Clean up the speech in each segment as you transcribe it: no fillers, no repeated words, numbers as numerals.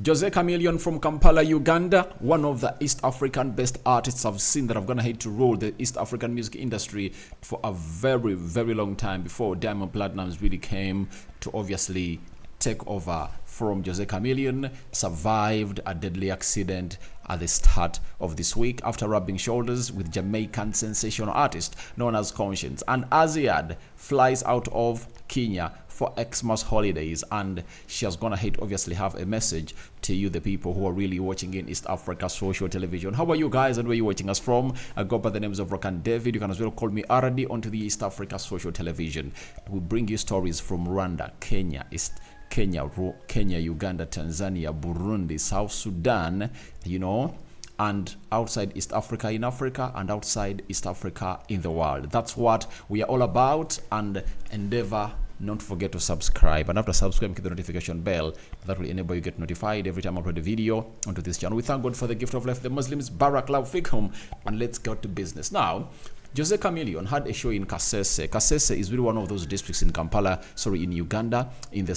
Jose Chameleone from Kampala, Uganda, one of the East African best artists I've seen that have gone ahead to rule the East African music industry for a very, very long time before Diamond Platnumz really came to obviously take over from Jose Chameleone. Survived a deadly accident at the start of this week after rubbing shoulders with Jamaican sensational artist known as Conscience. And Azziad flies out of Kenya for Xmass holidays, and she has gone ahead to obviously have a message to you, the people who are really watching in East Africa social television. How are you guys and where are you watching us from? I go by the names of Rock and David. You can as well call me Aradi onto the East Africa social television. We bring you stories from Rwanda, Kenya, Uganda, Tanzania, Burundi, South Sudan, and outside East Africa in Africa, and outside East Africa in the world. That's what we are all about, and endeavor not to forget to subscribe, and after subscribing, click the notification bell. That will enable you to get notified every time I upload a video onto this channel. We thank God for the gift of life, the Muslims, Barakallahu fikum, and let's get to business. Now, Jose Chameleone had a show in Kasese. Kasese is really one of those districts in in Uganda, in the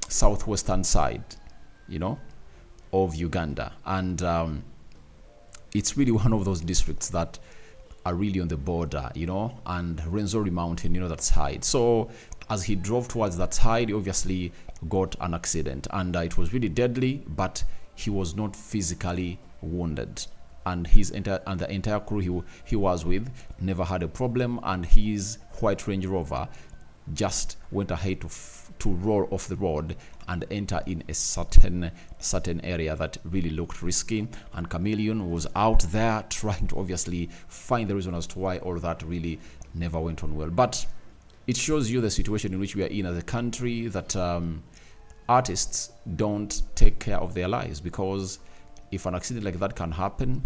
southwestern side, of Uganda. And it's really one of those districts that are really on the border, and Rwenzori Mountain, that side. So as he drove towards that side, he obviously got an accident, and it was really deadly, but he was not physically wounded. And the entire crew he was with never had a problem, and his white Range Rover just went ahead to roll off the road and enter in a certain area that really looked risky. And Chameleone was out there trying to obviously find the reason as to why all that really never went on well. But it shows you the situation in which we are in as a country, that artists don't take care of their lives, because if an accident like that can happen,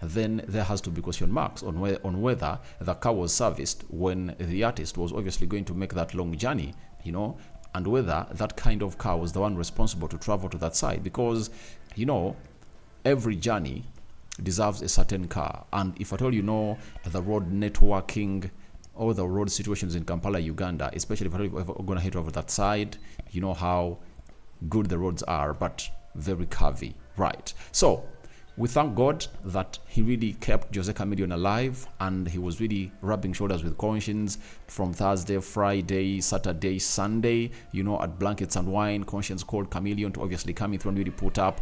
then there has to be question marks on whether the car was serviced when the artist was obviously going to make that long journey, and whether that kind of car was the one responsible to travel to that side, because, every journey deserves a certain car. And if at all the road networking or the road situations in Kampala, Uganda, especially if you're going to head over that side, you know how good the roads are, but very curvy, right? So we thank God that he really kept Jose Chameleone alive, and he was really rubbing shoulders with Conscience from Thursday, Friday, Saturday, Sunday, at Blankets and Wine. Conscience called Chameleone to obviously come in through and really put up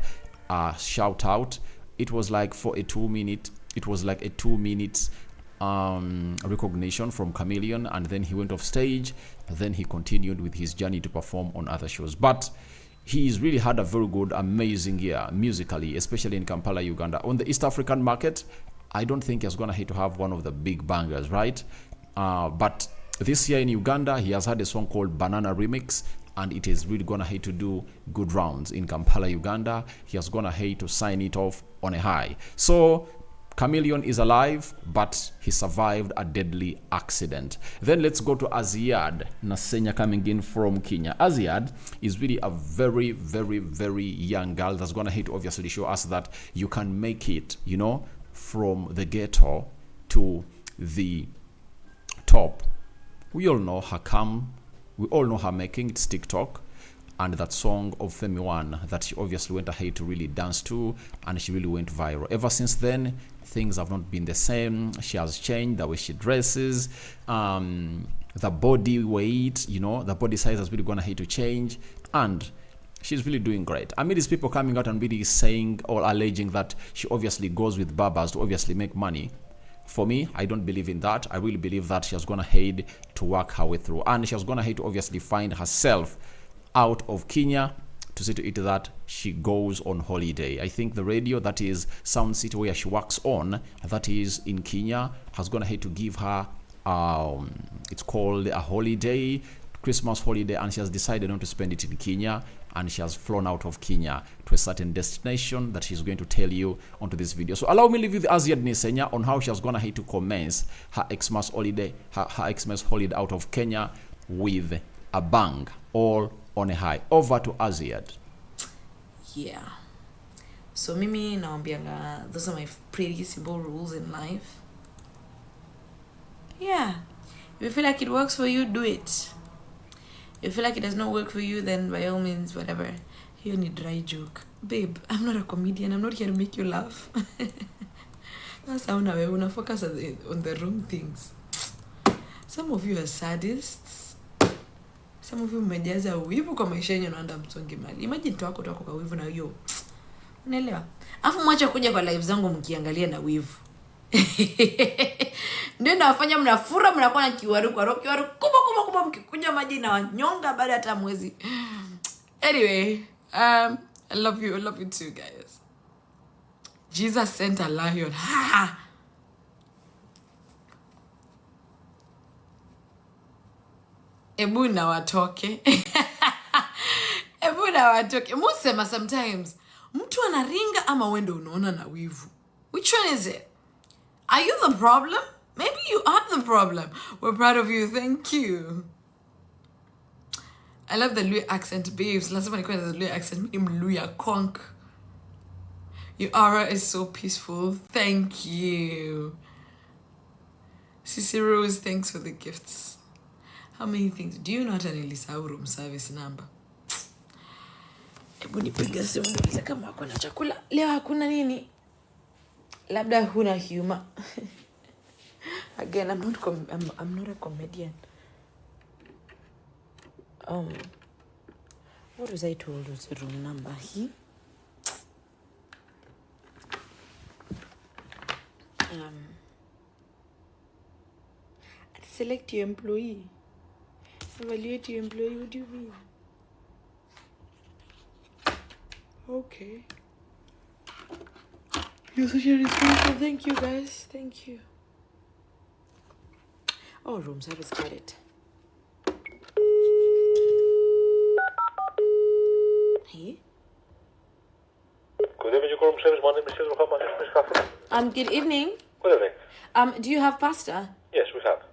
a shout out. It was like a 2 minute recognition from Chameleone, and then he went off stage, and then he continued with his journey to perform on other shows. But he's really had a very good, amazing year musically, especially in Kampala, Uganda. On the East African market, I don't think he's gonna hit to have one of the big bangers, right? But this year in Uganda, he has had a song called Banana Remix, and it is really gonna hate to do good rounds in Kampala, Uganda. He has gonna hate to sign it off on a high. So Chameleone is alive, but he survived a deadly accident. Then let's go to Azziad Nasenya, coming in from Kenya. Azziad is really a very, very, very young girl that's going to hit obviously show us that you can make it, from the ghetto to the top. We all know her we all know her making it's TikTok, and that song of Femi One that she obviously went ahead to really dance to, and she really went viral. Ever since then, things have not been the same. She has changed the way she dresses, the body weight, the body size has really gone ahead to change, and she's really doing great. I mean, these people coming out and really saying or alleging that she obviously goes with barbers to obviously make money. For me, I don't believe in that. I really believe that she has gone ahead to work her way through, and she has gone ahead to obviously find herself out of Kenya to see to it that she goes on holiday. I think the radio, that is Sound City, where she works on, that is in Kenya, has gone ahead to give her it's called a holiday, Christmas holiday, and she has decided not to spend it in Kenya, and she has flown out of Kenya to a certain destination that she's going to tell you onto this video. So allow me to leave you with Azziad Nisenya on how she has gone ahead to commence her Xmas holiday, her Xmas holiday out of Kenya with a bang, all on a high. Over to Azziad. Yeah. So mimi naambianga, those are my pretty simple rules in life. Yeah. If you feel like it works for you, do it. If you feel like it does not work for you, then by all means, whatever. You need dry joke. Babe, I'm not a comedian. I'm not here to make you laugh. That's how now we focus on the wrong things. Some of you are sadists. Some of you mmejaza wivu kwa maisha yenu naenda msonge mali. Imagine tu wako kwa wivu na hiyo. Unaelewa? Afu mwacha kuja kwa live zangu mkiangalia na wivu. Ndio nafanya mnafura mnakuwa na kiwaru kubwa mkikuja maji na wanyonga baada hata mwezi. Anyway, I love you too, guys. Jesus sent a lion. Ha! Ebu na watoke. Musema sometimes mtu anaringa ama wendo unaona na wivu. Which one is it? Are you the problem? Maybe you are the problem. We're proud of you. Thank you. I love the Luya accent, babes. Last time I called the Luya accent, I'm Luya Conk. Your aura is so peaceful. Thank you. Sissy Rose, thanks for the gifts. How many things? Do you know what an Elisa room service number? Ebu nipiga simu niulize kama hakuna chakula. Leo hakuna nini? Labda huna humor. Again, I'm not a comedian. What was I told was the room number here? Select your employee. Evaluate your employee. What do you mean? Okay. You're such a responsible. Thank you, guys. Thank you. Oh, room service, got it. Hey? Good evening, room service. My name is Cesar. Good evening. Good evening. Do you have pasta? Yes, we have.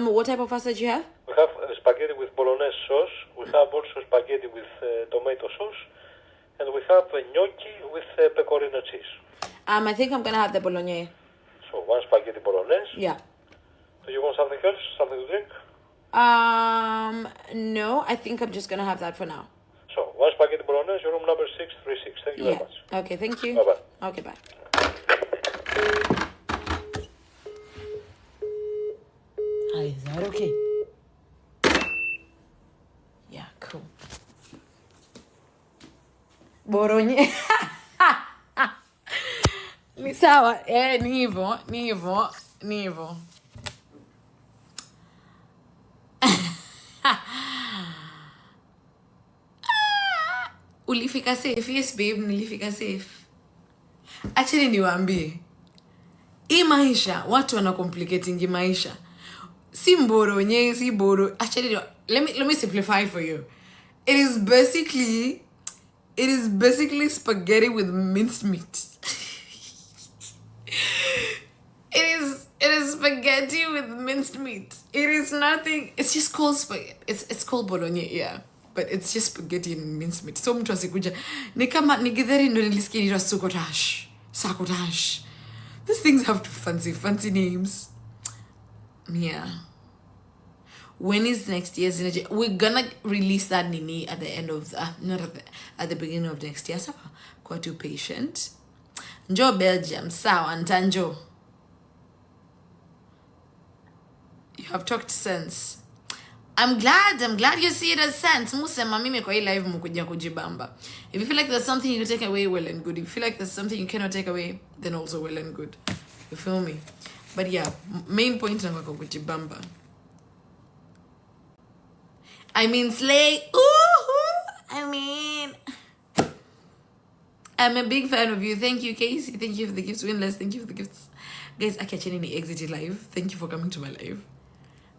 What type of pasta do you have? We have spaghetti with bolognese sauce. We have also spaghetti with tomato sauce. And we have gnocchi with pecorino cheese. I think I'm gonna have the bolognese. So, one spaghetti bolognese. Yeah. Do you want something else? Something to drink? No, I think I'm just gonna have that for now. So, one spaghetti bolognese, room number 636. Thank you very much. Okay, thank you. Bye-bye. Okay, bye. Is that okay? Yeah, cool. Boronye. Ni sawa. Ni hivyo. Ulifika safe? Yes, babe, nilifika safe. Actually, niwaambie. Hii maisha, watu wana complicating maisha. Si mboronye, si boro. Actually, let me simplify for you. It is basically spaghetti with minced meat. It is spaghetti with minced meat. It is nothing. It's just called spaghetti. It's called bolognese, yeah. But it's just spaghetti and minced meat. So mtu asikuja. Ni kama ni githeri ndo nilisikia ni sakotash. These things have fancy names. Yeah. When is next year's energy? We're gonna release that nini at the end of at the beginning of next year. So, quite too patient. Njo Belgium, sawa ntanjo. You have talked sense. I'm glad you see it as sense. Musema mimi kwa hii live mkuja kujibamba. If you feel like there's something you can take away, well and good. If you feel like there's something you cannot take away, then also well and good. You feel me? But yeah, main point na kwa kujibamba. I mean slay. I'm a big fan of you. Thank you, Casey. Thank you for the gifts. Winless, thank you for the gifts. Guys, akiacheni ni exit live. Thank you for coming to my live.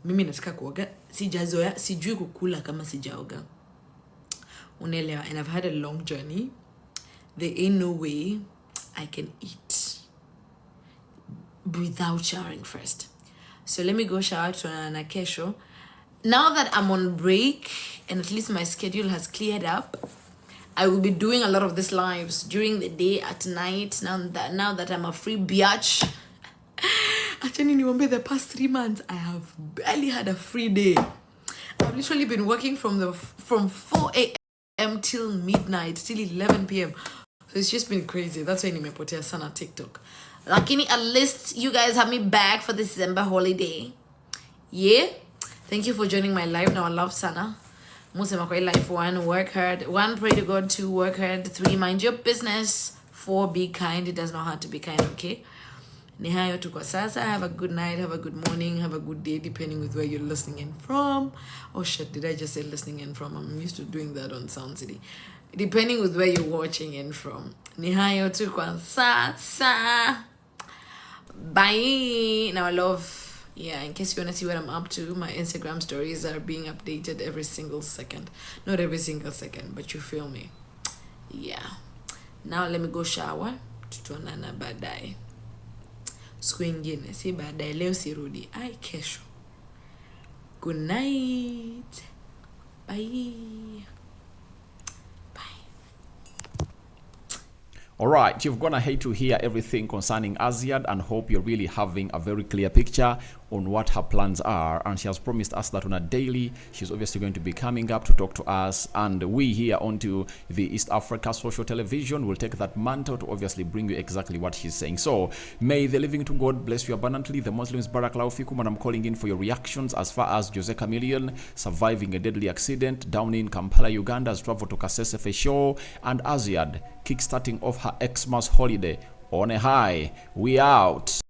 Mimi nataka kuoga. Sijazoea, sijui kukula kama sijaoga. Unaelewa, and I've had a long journey. There ain't no way I can eat without showering first. So let me go shower to kesho. Now that I'm on break and at least my schedule has cleared up, I will be doing a lot of these lives during the day, at night. Now that I'm a free biatch. Actually, the past 3 months, I have barely had a free day. I've literally been working from 4 a.m. till midnight, till 11 p.m. So it's just been crazy. That's why nimepotea sana TikTok. Lakini at least you guys have me back for the December holiday. Yeah. Thank you for joining my live. Now I love sana. Musema kwa life. 1, work hard. 1, pray to God. 2, work hard. 3, mind your business. 4, be kind. It does not have to be kind, okay? Ni hayo tu kwa sasa. Have a good night, have a good morning, have a good day, depending with where you're listening in from. Oh shit, did I just say listening in from? I'm used to doing that on Sound City. Depending with where you're watching in from. Ni hayo tu kwa sasa. Bye. Now I love, yeah, in case you want to see what I'm up to, my Instagram stories are being updated every single second. Not every single second, but you feel me. Yeah. Now let me go shower. Tutaonana baadaye. Siku ingine, si baadaye, leo sirudi. Ai, kesho. Good night. Bye. Alright, you've gone ahead to hear everything concerning Azziad and hope you're really having a very clear picture on what her plans are. And she has promised us that on a daily, she's obviously going to be coming up to talk to us. And we here onto the East Africa Social Television will take that mantle to obviously bring you exactly what she's saying. So, may the living to God bless you abundantly. The Muslims, Barakallahu fikum, and I'm calling in for your reactions as far as Jose Chameleone surviving a deadly accident down in Kampala, Uganda, has traveled to Kasese for show, and Azziad kickstarting off her Xmass holiday on a high. We out.